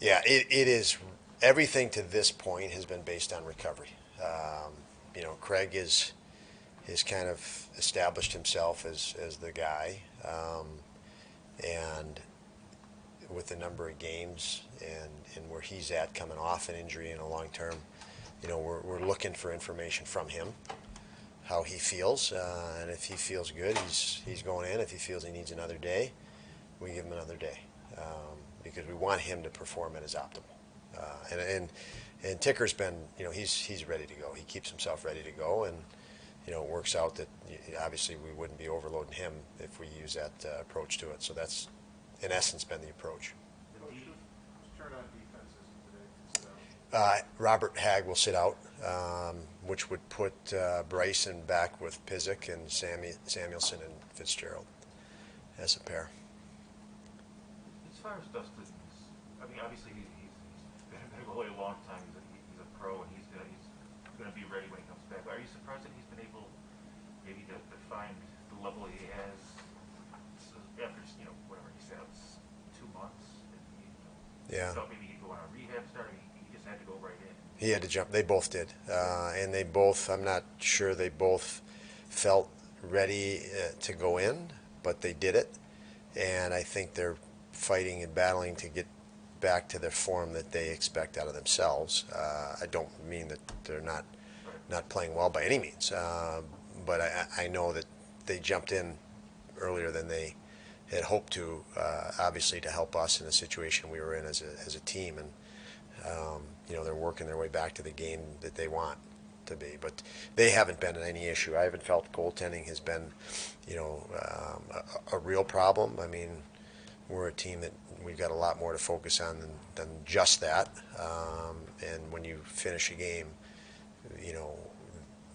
Yeah, it is. Everything to this point has been based on recovery. Craig is kind of established himself as the guy, and with the number of games and where he's at coming off an injury in a long term, we're looking for information from him, how he feels, and if he feels good, he's going in. If he feels he needs another day, we give him another day, because we want him to perform at his optimal. And Ticker's been, he's ready to go. He keeps himself ready to go, and it works out that obviously we wouldn't be overloading him if we use that approach to it. So that's in essence been the approach. Turn on defenses today. Robert Hag will sit out, which would put Bryson back with Pizik and Samuelson and Fitzgerald as a pair. As far as Dustin, I mean, obviously he's been a goalie a long time. He's a pro, and he's going to be ready when he comes back. But are you surprised that he's been able maybe to find the level he has after whatever he said, it's 2 months? And Yeah. Thought maybe he'd go on a rehab start. I mean, he just had to go right in. He had to jump. They both did, and they both. I'm not sure they both felt ready to go in, but they did it, and I think they're fighting and battling to get back to the form that they expect out of themselves. I don't mean that they're not playing well by any means, but I know that they jumped in earlier than they had hoped to, obviously to help us in the situation we were in as a team, and they're working their way back to the game that they want to be. But they haven't been any issue. I haven't felt goaltending has been, a real problem. I mean, we're a team that we've got a lot more to focus on than just that. And when you finish a game,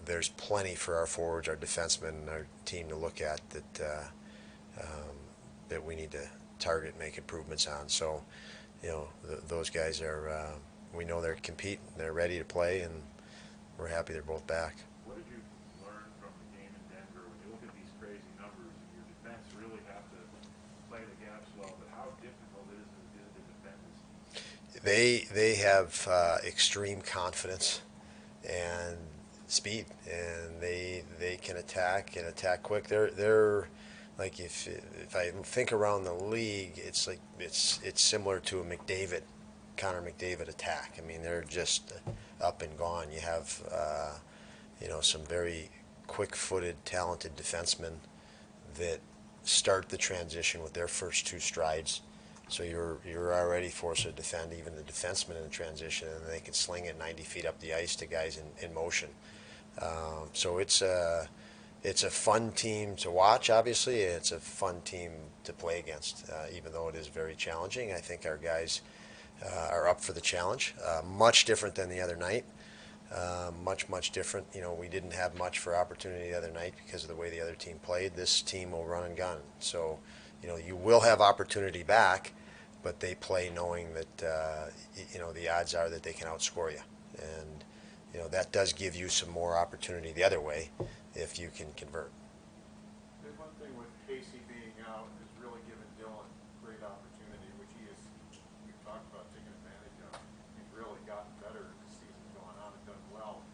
there's plenty for our forwards, our defensemen, our team to look at that we need to target and make improvements on. So, those guys are, we know they're compete, they're ready to play, and we're happy they're both back. What did you learn from the game in Denver? When you look at these crazy numbers, and your defense really have to play the gaps well, but how difficult it is to defend this? They have extreme confidence and speed, and they can attack and attack quick. They're like, if I think around the league, it's like it's similar to a Connor McDavid attack. I mean, they're just up and gone. You have some very quick-footed, talented defensemen that start the transition with their first two strides. So you're already forced to defend even the defenseman in the transition, and they can sling it 90 feet up the ice to guys in motion. So it's a fun team to watch, obviously. It's a fun team to play against, even though it is very challenging. I think our guys are up for the challenge. Much different than the other night. Much different. We didn't have much for opportunity the other night because of the way the other team played. This team will run and gun. So, you will have opportunity back, but they play knowing that, the odds are that they can outscore you. And, that does give you some more opportunity the other way if you can convert. The one thing with Casey being out has really given Dylan great opportunity, which we've talked about taking advantage of. He's really gotten better as the season's going on and done well.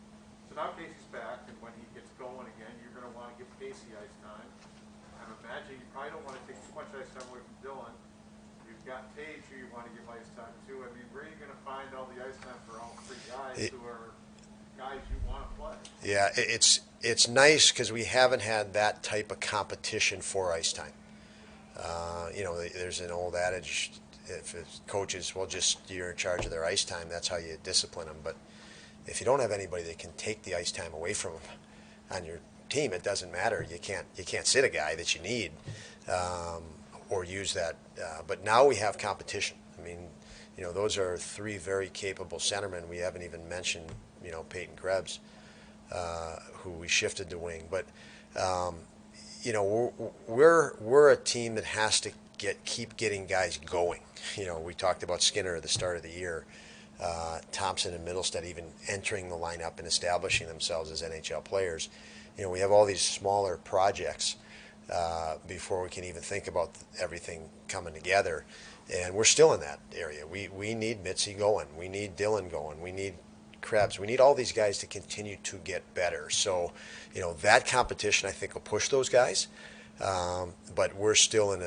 So now Casey's back, and when he gets going again, you're going to want to give Casey ice time. I'm imagining you probably don't want to take too much ice time away from Dylan. You've got Tage who you want to give ice time to. I mean, where are you going to find all the ice time for all three guys who are guys you want to play? Yeah, it's nice because we haven't had that type of competition for ice time. There's an old adage, if coaches, you're in charge of their ice time, that's how you discipline them. But if you don't have anybody that can take the ice time away from them on your team, it doesn't matter. You can't sit a guy that you need or use that. But now we have competition. I mean, those are three very capable centermen. We haven't even mentioned, Peyton Krebs, who we shifted to wing. But we're a team that has to keep getting guys going. We talked about Skinner at the start of the year. Thompson and Middlestead even entering the lineup and establishing themselves as NHL players. We have all these smaller projects before we can even think about everything coming together. And we're still in that area. We need Mitzi going. We need Dylan going. We need Krebs. We need all these guys to continue to get better. So, that competition I think will push those guys. But we're still in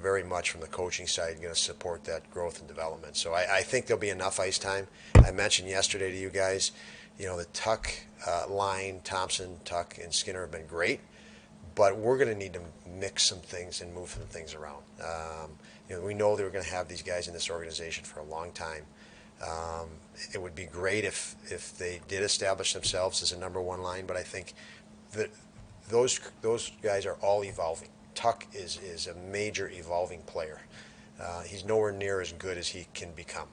very much from the coaching side going to support that growth and development. So I think there'll be enough ice time. I mentioned yesterday to you guys, the Tuck line, Thompson, Tuck, and Skinner have been great. But we're going to need to mix some things and move some things around. We know that we're going to have these guys in this organization for a long time. It would be great if they did establish themselves as a number one line, but I think that those guys are all evolving. Tuck is a major evolving player. He's nowhere near as good as he can become,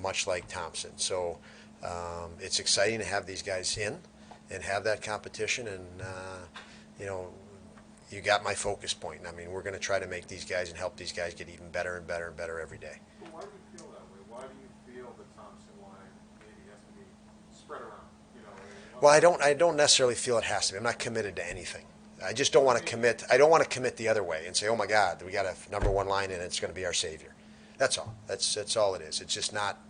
much like Thompson. So it's exciting to have these guys in and have that competition. And you got my focus point. I mean, we're going to try to make these guys and help these guys get even better and better and better every day. But why do you feel that way? Why do you feel the Thompson line maybe has to be spread around? Well, I don't necessarily feel it has to be. I'm not committed to anything. I just don't want to commit. I don't want to commit the other way and say, oh my God, we got a number one line and it's going to be our savior. That's all. That's all it is. It's just not.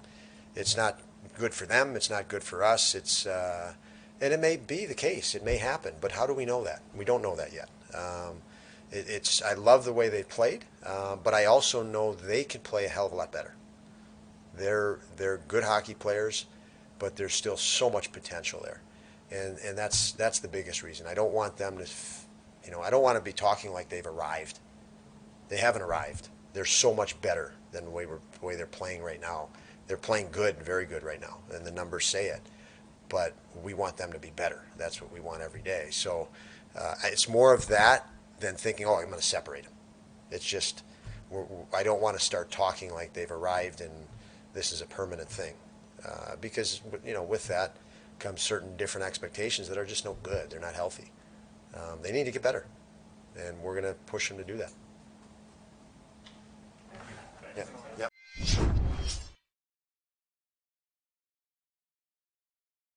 It's not good for them. It's not good for us. And it may be the case. It may happen. But how do we know that? We don't know that yet. I love the way they played, but I also know they can play a hell of a lot better. They're good hockey players, but there's still so much potential there, and that's the biggest reason. I don't want them to, I don't want to be talking like they've arrived. They haven't arrived. They're so much better than the way they're playing right now. They're playing good, very good right now, and the numbers say it. But we want them to be better. That's what we want every day. So it's more of that than thinking, oh, I'm going to separate them. It's just I don't want to start talking like they've arrived and this is a permanent thing, because with that comes certain different expectations that are just no good. They're not healthy. They need to get better, and we're going to push them to do that. Yeah.